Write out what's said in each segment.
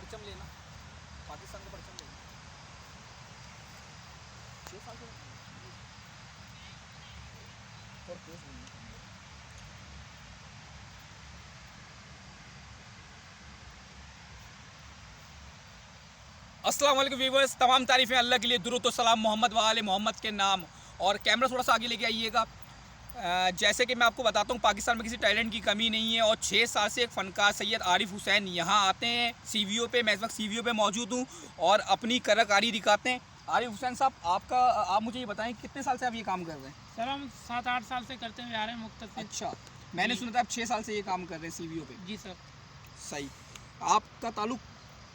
परचम लेना, पाकिस्तान का परचम लेना। 6 साल से और केस नहीं है। अस्सलाम वालेकुम व्यूअर्स, तमाम तारीफ़ें अल्लाह के लिए, दुरूद व सलाम मोहम्मद व आले मोहम्मद के नाम। और कैमरा थोड़ा सा आगे लेके आइएगा। जैसे कि मैं आपको बताता हूँ, पाकिस्तान में किसी टैलेंट की कमी नहीं है और 6 साल से एक फ़नकार सैयद आरिफ हुसैन यहाँ आते हैं सीवीओ पे। मैं इस वक्त सीवीओ पे मौजूद हूँ और अपनी कलाकारी दिखाते हैं। आरिफ हुसैन साहब, आप मुझे ये बताएं कितने साल से आप ये काम कर रहे हैं? सर हम 7-8 साल से करते हुए आ रहे हैं मुख्तलिफ। अच्छा, मैंने सुना था आप 6 साल से ये काम कर रहे हैं सीवीओ पे। जी सर। सही। आपका ताल्लुक?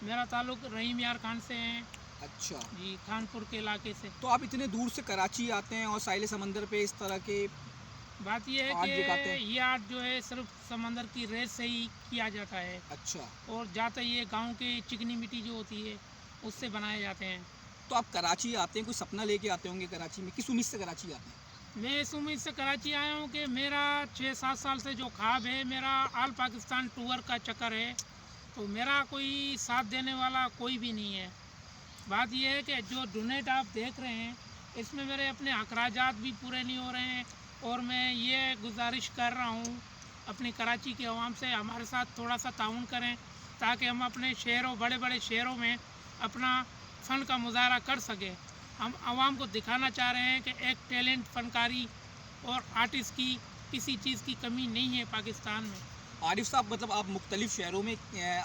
मेरा ताल्लुक रहीम यार खान से है। अच्छा जी, खानपुर के इलाके से। तो आप इतने दूर से कराची आते हैं और साहिल समंदर पे इस तरह के बात यह है आर्ट दिखाते हैं? कि ये आर्ट जो है सिर्फ समंदर की रेत से ही किया जाता है। अच्छा, और ज़्यादातर ये गांव की चिकनी मिट्टी जो होती है उससे बनाए जाते हैं। तो आप कराची आते हैं, कोई सपना लेके आते होंगे कराची में? किस उम्मीद से कराची आते हैं? मैं इस उम्मीद से कराची आया हूँ कि मेरा 6-7 साल से जो ख्वाब है, मेरा ऑल पाकिस्तान टूर का चक्कर है, तो मेरा कोई साथ देने वाला कोई भी नहीं है। बात यह है कि जो डोनेट आप देख रहे हैं इसमें मेरे अपने अखराजात भी पूरे नहीं हो रहे हैं। और मैं ये गुजारिश कर रहा हूँ अपनी कराची के अवाम से, हमारे साथ थोड़ा सा ताउन करें ताकि हम अपने शहरों, बड़े बड़े शहरों में अपना फ़न का मुजाहरा कर सकें। हम आवाम को दिखाना चाह रहे हैं कि एक टैलेंट, फनकारी और आर्टिस्ट की किसी चीज़ की कमी नहीं है पाकिस्तान में। आरिफ साहब, मतलब आप मुख्तलिफ शहरों में,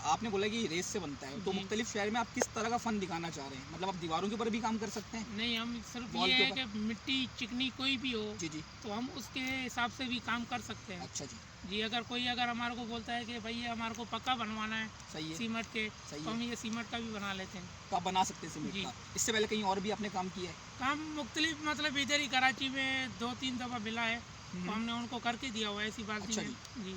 आपने बोला कि रेस से बनता है, तो जी। मुख्तलिफ शहर में आप किस तरह का फ़न दिखाना चाह रहे हैं? मतलब आप दीवारों के ऊपर भी काम कर सकते हैं? नहीं, हम सिर्फ वॉल ये के है ऊपर? कि मिट्टी चिकनी कोई भी हो जी जी। तो हम उसके हिसाब से भी काम कर सकते हैं। अच्छा जी, जी, अगर कोई हमारे को बोलता है कि भैया हमारे को पक्का बनवाना है सही है। सीमेंट के, सही तो है। हम ये सीमेंट का भी बना लेते हैं। तो आप बना सकते हैं सीमेंट जी। का। इससे पहले कहीं और भी आपने काम किया है? काम मुख्तलिफ, मतलब इधर ही कराची में 2-3 दफ़ा मिला है तो हमने उनको करके दिया हुआ है, ऐसी बात अच्छा नहीं है। जी।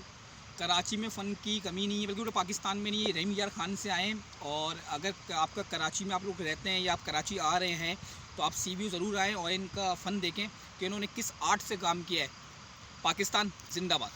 कराची में फ़न की कमी नहीं है, बल्कि वो पाकिस्तान में नहीं है, रहीम यार खान से आए हैं। और अगर आपका कराची में आप लोग रहते हैं या आप कराची आ रहे हैं तो आप सीवीओ ज़रूर आएँ और इनका फ़न देखें कि इन्होंने किस आर्ट से काम किया है। पाकिस्तान जिंदाबाद।